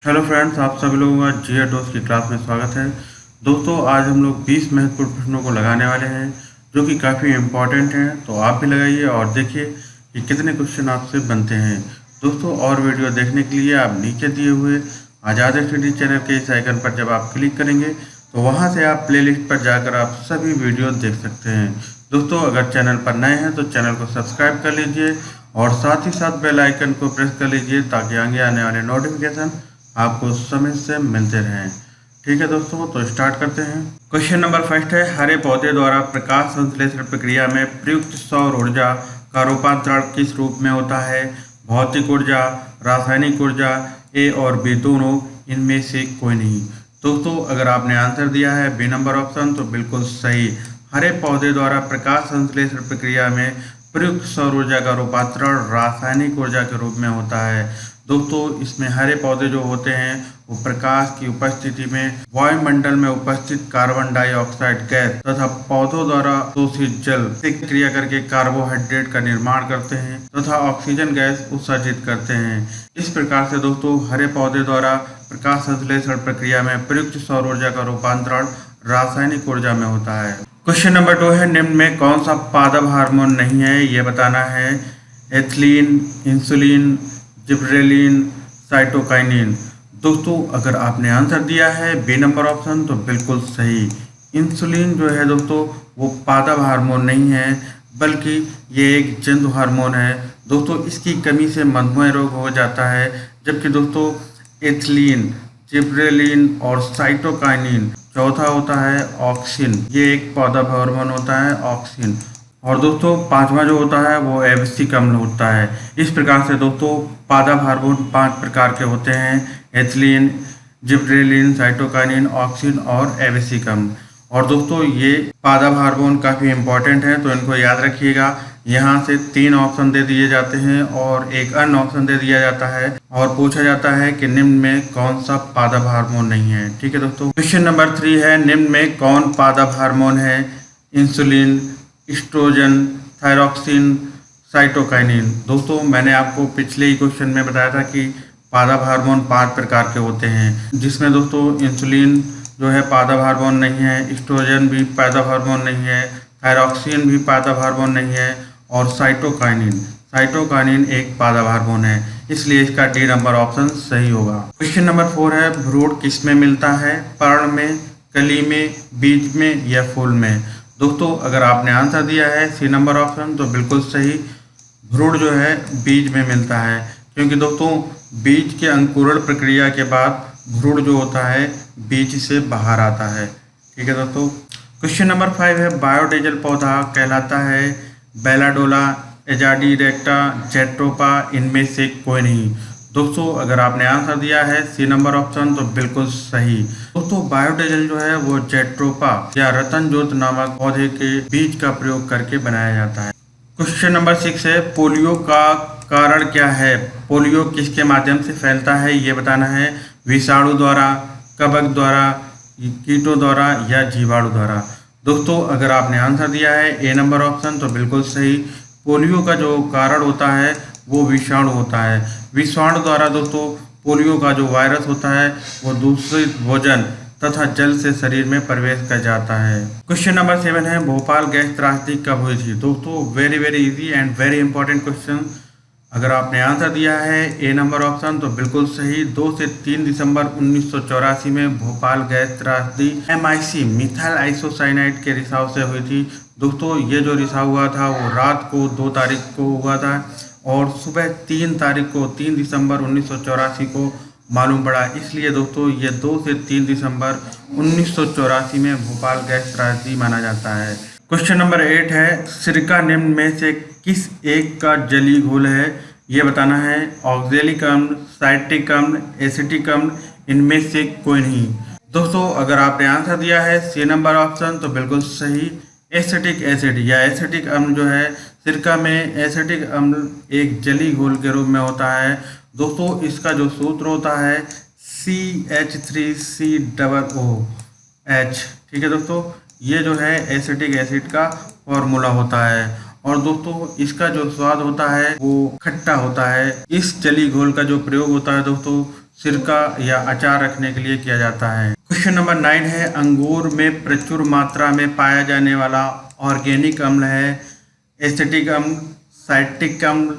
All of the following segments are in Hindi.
हेलो फ्रेंड्स, आप सभी लोगों का जीआर डोज की क्लास में स्वागत है। दोस्तों, आज हम लोग 20 महत्वपूर्ण प्रश्नों को लगाने वाले हैं जो कि काफ़ी इम्पोर्टेंट हैं। तो आप भी लगाइए और देखिए कि कितने क्वेश्चन आपसे बनते हैं। दोस्तों, और वीडियो देखने के लिए आप नीचे दिए हुए आज़ाद स्टडी चैनल के इस आइकन पर जब आप क्लिक करेंगे तो वहाँ से आप प्लेलिस्ट पर जाकर आप सभी वीडियो देख सकते हैं। दोस्तों, अगर चैनल पर नए हैं तो चैनल को सब्सक्राइब कर लीजिए और साथ ही साथ बेल आइकन को प्रेस कर लीजिए ताकि आगे आने वाले नोटिफिकेशन आपको समय से मिलते रहें। ठीक है दोस्तों, तो स्टार्ट करते हैं। क्वेश्चन नंबर फर्स्ट है, हरे पौधे द्वारा प्रकाश संश्लेषण प्रक्रिया में प्रयुक्त सौर ऊर्जा का रूपांतरण किस रूप में होता है? भौतिक ऊर्जा, रासायनिक ऊर्जा, ए और बी दोनों, इनमें से कोई नहीं। दोस्तों, अगर आपने आंसर दिया है बी नंबर ऑप्शन तो बिल्कुल सही। हरे पौधे द्वारा प्रकाश संश्लेषण प्रक्रिया में प्रयुक्त सौर ऊर्जा का रूपांतरण रासायनिक ऊर्जा के रूप में होता है। दोस्तों, इसमें हरे पौधे जो होते हैं वो प्रकाश की उपस्थिति में वायुमंडल में उपस्थित कार्बन डाइऑक्साइड गैस तथा पौधों द्वारा शोषित जल से क्रिया करके कार्बोहाइड्रेट का निर्माण करते हैं तथा ऑक्सीजन गैस उत्सर्जित करते हैं। इस प्रकार से दोस्तों, हरे पौधे द्वारा प्रकाश संश्लेषण प्रक्रिया में प्रयुक्त सौर ऊर्जा का रूपांतरण रासायनिक ऊर्जा में होता है। क्वेश्चन नंबर 2 है, निम्न में कौन सा पादप हार्मोन नहीं है? ये बताना है। Ethylene, insulin, gibberellin, cytokinin. दोस्तों, अगर आपने आंसर दिया है बी नंबर ऑप्शन तो बिल्कुल सही। इंसुलिन जो है दोस्तों वो पादप हार्मोन नहीं है बल्कि ये एक जंतु हार्मोन है। दोस्तों, इसकी कमी से मधुमेह रोग हो जाता है। जबकि दोस्तों एथिलीन, जिब्रेलिन और साइटोकाइनिन चौथा होता है ऑक्सिन। ये एक पादप हार्मोन होता है ऑक्सिन। और दोस्तों पांचवा जो होता है वो एब्सिक अम्ल होता है। इस प्रकार से दोस्तों पादप हार्मोन 5 प्रकार के होते हैं: एथिलीन, जिब्रेलिन, साइटोकाइनिन, ऑक्सिन और एब्सिक अम्ल। और दोस्तों ये पादप हार्मोन काफ़ी इंपॉर्टेंट है तो इनको याद रखिएगा। यहाँ से 3 ऑप्शन दे दिए जाते हैं और एक अन्य ऑप्शन दे दिया जाता है और पूछा जाता है कि निम्न में कौन सा पादप हार्मोन नहीं है। ठीक है दोस्तों। क्वेश्चन नंबर 3 है, निम्न में कौन पादप हार्मोन है? Insulin, oestrogen, thyroxine, cytokinin. दोस्तों, मैंने आपको पिछले ही क्वेश्चन में बताया था कि पादप हार्मोन 5 प्रकार के होते हैं, जिसमें दोस्तों इंसुलिन जो है पादप हार्मोन नहीं है, एस्ट्रोजन भी पादप हार्मोन नहीं है, थायरॉक्सिन भी पादप हार्मोन नहीं है और साइटोकाइनिन एक पादप हार्मोन है। इसलिए इसका डी नंबर ऑप्शन सही होगा। क्वेश्चन नंबर 4 है, भ्रूण किस में मिलता है? पर्ण में, कली में, बीज में या फूल में? दोस्तों, अगर आपने आंसर दिया है सी नंबर ऑप्शन तो बिल्कुल सही। भ्रूण जो है बीज में मिलता है, क्योंकि दोस्तों बीज के अंकुरण प्रक्रिया के बाद भ्रूण जो होता है बीज से बाहर आता है। ठीक है दोस्तों। क्वेश्चन नंबर 5 है, बायोडीजल पौधा कहलाता है बेलाडोला, एजाडीरेक्टा, जेट्रोपा, इनमें से कोई नहीं। दोस्तों, अगर आपने आंसर दिया है सी नंबर ऑप्शन तो बिल्कुल सही। दोस्तों, बायोडीजल जो है वो जेट्रोपा या रतन जोत नामक पौधे के बीज का प्रयोग करके बनाया जाता है। क्वेश्चन नंबर 6 है, पोलियो का कारण क्या है? पोलियो किसके माध्यम से फैलता है? ये बताना है। विषाणु द्वारा, कवक द्वारा, कीटों द्वारा या जीवाणु द्वारा? दोस्तों, अगर आपने आंसर दिया है ए नंबर ऑप्शन तो बिल्कुल सही। पोलियो का जो कारण होता है वो विषाणु होता है। विषाणु द्वारा दोस्तों पोलियो का जो वायरस होता है वो दूषित भोजन तथा जल से शरीर में प्रवेश कर जाता है। क्वेश्चन नंबर 7 है, भोपाल गैस त्रासदी कब हुई थी? दोस्तों, very very easy and very important question. अगर आपने आंसर दिया है ए नंबर ऑप्शन तो बिल्कुल सही। 2 से 3 दिसंबर 1984 में भोपाल गैस त्रासदी MIC मिथाइल आइसोसाइनाइड के रिसाव से हुई थी। दोस्तों, ये जो रिसाव हुआ था वो रात को 2 तारीख को हुआ था और सुबह 3 तारीख को 3 दिसंबर 1984 को मालूम पड़ा। इसलिए दोस्तों ये 2 से 3 दिसंबर 1984 में भोपाल गैस त्रासदी माना जाता है। क्वेश्चन नंबर 8 है, सिरका निम्न में से किस एक का जलीय घोल है? ये बताना है। ऑक्जेलिक अम्ल, साइट्रिक अम्ल, एसिटिक अम्ल, इनमें से कोई नहीं। दोस्तों, अगर आपने आंसर दिया है सी नंबर ऑप्शन तो बिल्कुल सही। एसिटिक एसिड या एसिटिक अम्ल जो है, सिरका में एसिटिक अम्ल एक जलीय घोल के रूप में होता है। दोस्तों, इसका जो सूत्र होता है CH3COOH। ठीक है दोस्तों, ये जो है एसिटिक एसिड का फॉर्मूला होता है और दोस्तों इसका जो स्वाद होता है वो खट्टा होता है। इस जली घोल का जो प्रयोग होता है दोस्तों सिरका या अचार रखने के लिए किया जाता है। क्वेश्चन नंबर 9 है, अंगूर में प्रचुर मात्रा में पाया जाने वाला ऑर्गेनिक अम्ल है एसिटिक अम्ल, साइट्रिक अम्ल,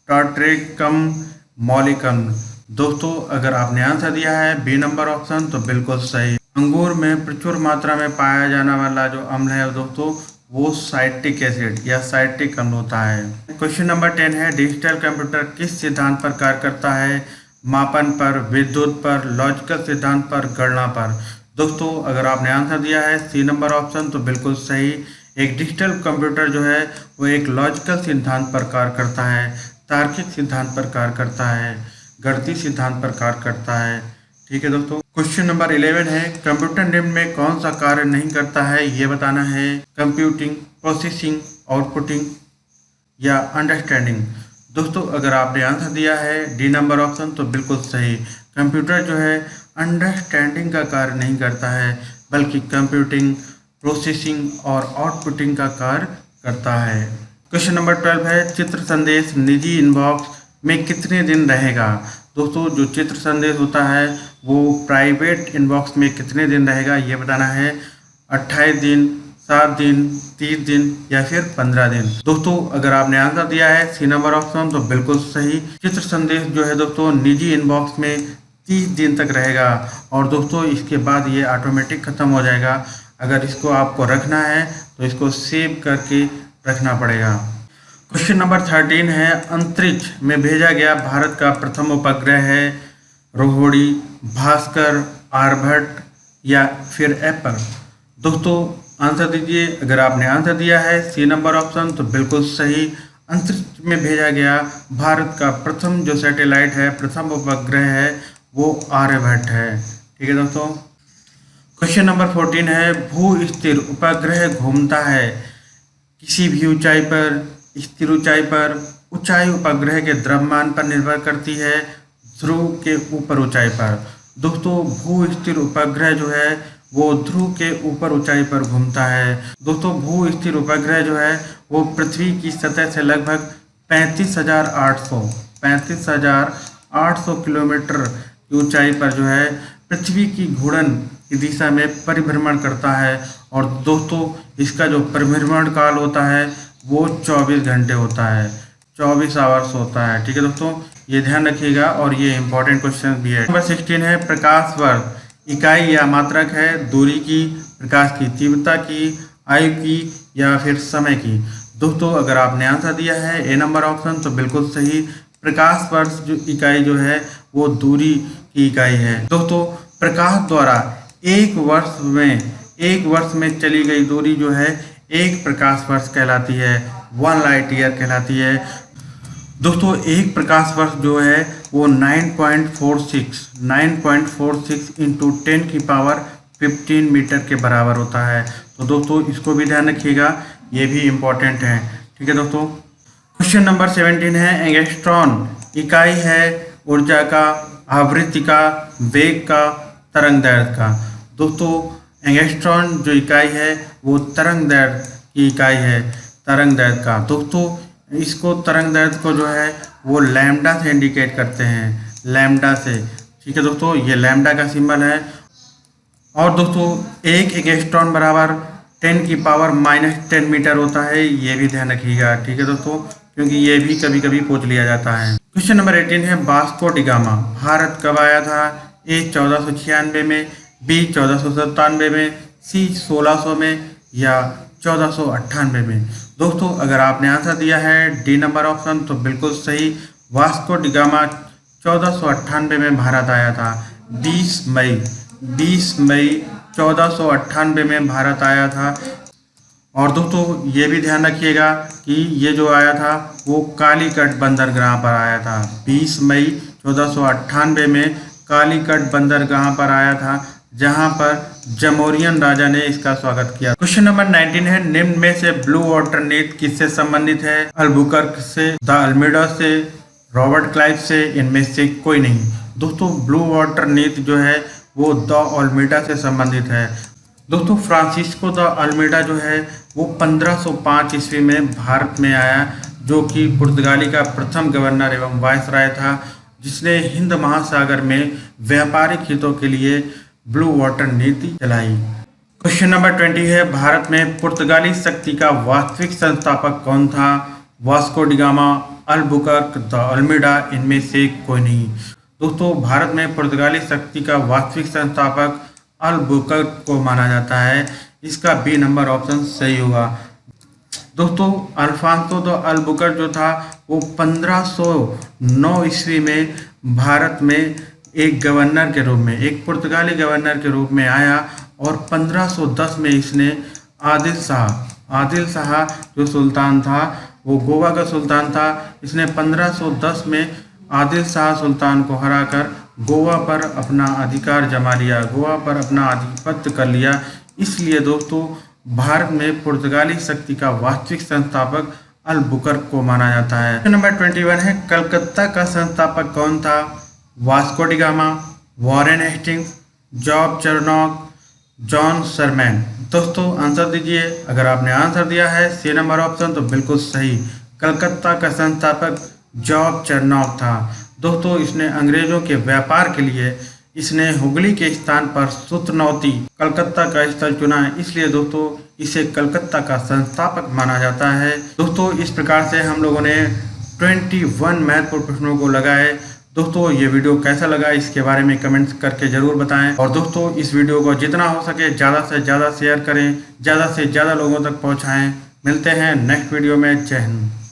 टार्टरिक अम्ल, मौलिक अम्ल। दोस्तों अगर आपने आंसर दिया है बी नंबर ऑप्शन तो बिल्कुल सही। अंगूर में प्रचुर मात्रा में पाया जाने वाला जो अम्ल है दोस्तों वो साइट्रिक एसिड या साइट्रिक अम्ल होता है। क्वेश्चन नंबर 10 है, डिजिटल कंप्यूटर किस सिद्धांत पर कार्य करता है? मापन पर, विद्युत पर, लॉजिकल सिद्धांत पर, गणना पर। दोस्तों अगर आपने आंसर दिया है सी नंबर ऑप्शन तो बिल्कुल सही। एक डिजिटल कंप्यूटर जो है वो एक लॉजिकल सिद्धांत पर कार्य करता है, तार्किक सिद्धांत पर कार्य करता है, गणितीय सिद्धांत पर कार्य करता है। ठीक है दोस्तों। क्वेश्चन नंबर 11 है, कंप्यूटर निम्न में कौन सा कार्य नहीं करता है ये बताना है? कंप्यूटिंग, प्रोसेसिंग, आउटपुटिंग या अंडरस्टैंडिंग। दोस्तों अगर आपने आंसर दिया है डी नंबर ऑप्शन तो बिल्कुल सही। कंप्यूटर जो है अंडरस्टैंडिंग का कार्य नहीं करता है बल्कि कंप्यूटिंग, प्रोसेसिंग और आउटपुटिंग का कार्य करता है। क्वेश्चन नंबर 12 है, चित्र संदेश निजी इनबॉक्स में कितने दिन रहेगा? दोस्तों जो चित्र संदेश होता है वो प्राइवेट इनबॉक्स में कितने दिन रहेगा ये बताना है। 28 दिन, 7 दिन, 30 दिन या फिर 15 दिन। दोस्तों अगर आपने आंसर दिया है सी नंबर ऑप्शन तो बिल्कुल सही। चित्र संदेश जो है दोस्तों निजी इनबॉक्स में 30 दिन तक रहेगा और दोस्तों इसके बाद ये ऑटोमेटिक ख़त्म हो जाएगा। अगर इसको आपको रखना है तो इसको सेव करके रखना पड़ेगा। क्वेश्चन नंबर 13 है, अंतरिक्ष में भेजा गया भारत का प्रथम उपग्रह है रोहिणी, भास्कर, आर्यभट्ट या फिर एप्पल। दोस्तों आंसर दीजिए। अगर आपने आंसर दिया है सी नंबर ऑप्शन तो बिल्कुल सही। अंतरिक्ष में भेजा गया भारत का प्रथम जो सैटेलाइट है, प्रथम उपग्रह है वो आर्यभट्ट है। ठीक है दोस्तों। क्वेश्चन नंबर 14 है, भू स्थिर उपग्रह घूमता है किसी भी ऊंचाई पर, स्थिर ऊंचाई पर। ऊंचाई उपग्रह के द्रव्यमान पर निर्भर करती है, ध्रुव के ऊपर ऊंचाई पर। दोस्तों भू स्थिर उपग्रह जो है वो ध्रुव के ऊपर ऊंचाई पर घूमता है। दोस्तों भू स्थिर उपग्रह जो है वो पृथ्वी की सतह से लगभग 35,800 किलोमीटर की ऊंचाई पर जो है पृथ्वी की घूर्णन की दिशा में परिभ्रमण करता है। और दोस्तों इसका जो परिभ्रमण काल होता है वो 24 घंटे होता है, 24 आवर्स होता है। ठीक है दोस्तों, ये ध्यान रखिएगा और ये इंपॉर्टेंट क्वेश्चन भी है। नंबर 16 है, प्रकाश वर्ष इकाई या मात्रक है दूरी की, प्रकाश की तीव्रता की, आयु की या फिर समय की। दोस्तों अगर आपने आंसर दिया है ए नंबर ऑप्शन तो बिल्कुल सही। प्रकाश वर्ष जो इकाई जो है वो दूरी की इकाई है। दोस्तों प्रकाश द्वारा एक वर्ष में चली गई दूरी जो है एक प्रकाश वर्ष कहलाती है, 1 लाइट ईयर कहलाती है। दोस्तों एक प्रकाश वर्ष जो है वो 9.46 इंटू 10 की पावर 15 मीटर के बराबर होता है। तो दोस्तों इसको भी ध्यान रखिएगा, ये भी इम्पोर्टेंट है। ठीक है दोस्तों। क्वेश्चन नंबर 17 है, एंगस्ट्रॉन इकाई है ऊर्जा का, आवृत्ति का, वेग का, तरंग दैर्घ्य का। दोस्तों एंगस्ट्रॉन जो इकाई है वो तरंग दैर्घ्य की इकाई है, तरंग दैर्घ्य का। दोस्तों इसको तरंग दैर्घ्य को जो है वो लैम्डा से इंडिकेट करते हैं, लैम्डा से। ठीक है दोस्तों, ये लैम्डा का सिंबल है। और दोस्तों एक एंगस्ट्रॉन बराबर 10 की पावर -10 मीटर होता है, ये भी ध्यान रखिएगा। ठीक है दोस्तों, क्योंकि ये भी कभी कभी पूछ लिया जाता है। क्वेश्चन नंबर 18 है, वास्को डी गामा भारत कब आया था? ए 1496 में, बी 1497 में, सी 1600 में या 1498 में। दोस्तों अगर आपने आंसर दिया है डी नंबर ऑप्शन तो बिल्कुल सही। वास्को डी गामा 1498 में भारत आया था। 20 मई 1498 में भारत आया था। और दोस्तों ये भी ध्यान रखिएगा कि ये जो आया था वो कालीकट बंदरगाह पर आया था। 20 मई 1498 में कालीकट बंदरगाह पर आया था, जहां पर जमोरियन राजा ने इसका स्वागत किया। क्वेश्चन नंबर 19 है, निम्न में से ब्लू वाटर नीति किससे संबंधित है? अल्बुकर्क से, द अल्मीडा से, रॉबर्ट क्लाइव से, इनमें से कोई नहीं। दोस्तों ब्लू वाटर नीति जो है वो द अल्मीडा से संबंधित है। दोस्तों फ्रांसिस्को द अल्मीडा जो है वो 1505 ईस्वी में भारत में आया, जो कि पुर्तगाली का प्रथम गवर्नर एवं वायसराय था। जिसने हिंद महासागर में व्यापारिक हितों के लिए ब्लू वाटर नीति चलाई। क्वेश्चन नंबर 20 है, भारत में पुर्तगाली शक्ति का वास्तविक संस्थापक कौन था? Vasco da gamma, Albuquerque, de Almeida, इनमें से कोई नहीं। दोस्तों, भारत में पुर्तगाली शक्ति का वास्तविक संस्थापक अल्बुकर्क को माना जाता है। इसका बी नंबर ऑप्शन सही होगा। दोस्तों, अल्फांसो द अल्बुकर्क जो था वो 1509 ईस्वी में भारत में एक गवर्नर के रूप में, एक पुर्तगाली गवर्नर के रूप में आया और 1510 में इसने आदिल शाह जो सुल्तान था, वो गोवा का सुल्तान था, इसने 1510 में आदिल शाह सुल्तान को हराकर गोवा पर अपना अधिकार जमा लिया, गोवा पर अपना आधिपत्य कर लिया। इसलिए दोस्तों, भारत में पुर्तगाली शक्ति का वास्तविक संस्थापक अल्बुकर्क को माना जाता है। क्वेश्चन नंबर 21 है, कलकत्ता का संस्थापक कौन था? Vasco da Gama, Warren Hastings, Job Charnock, John Surman. दोस्तों, आंसर दीजिए। अगर आपने आंसर दिया है सी नंबर ऑप्शन तो बिल्कुल सही, कलकत्ता का संस्थापक जॉब चरनॉक था। दोस्तों, इसने अंग्रेजों के व्यापार के लिए इसने हुगली के स्थान पर सूत्रनौती कलकत्ता का स्थल चुना है, इसलिए दोस्तों इसे कलकत्ता का संस्थापक माना जाता है। दोस्तों, इस प्रकार से हम लोगों ने 21 महत्वपूर्ण प्रश्नों को लगाए। दोस्तों, ये वीडियो कैसा लगा इसके बारे में कमेंट्स करके जरूर बताएं और दोस्तों इस वीडियो को जितना हो सके ज़्यादा से ज़्यादा शेयर करें, ज़्यादा से ज़्यादा लोगों तक पहुँचाएँ। मिलते हैं नेक्स्ट वीडियो में। जय हिंद।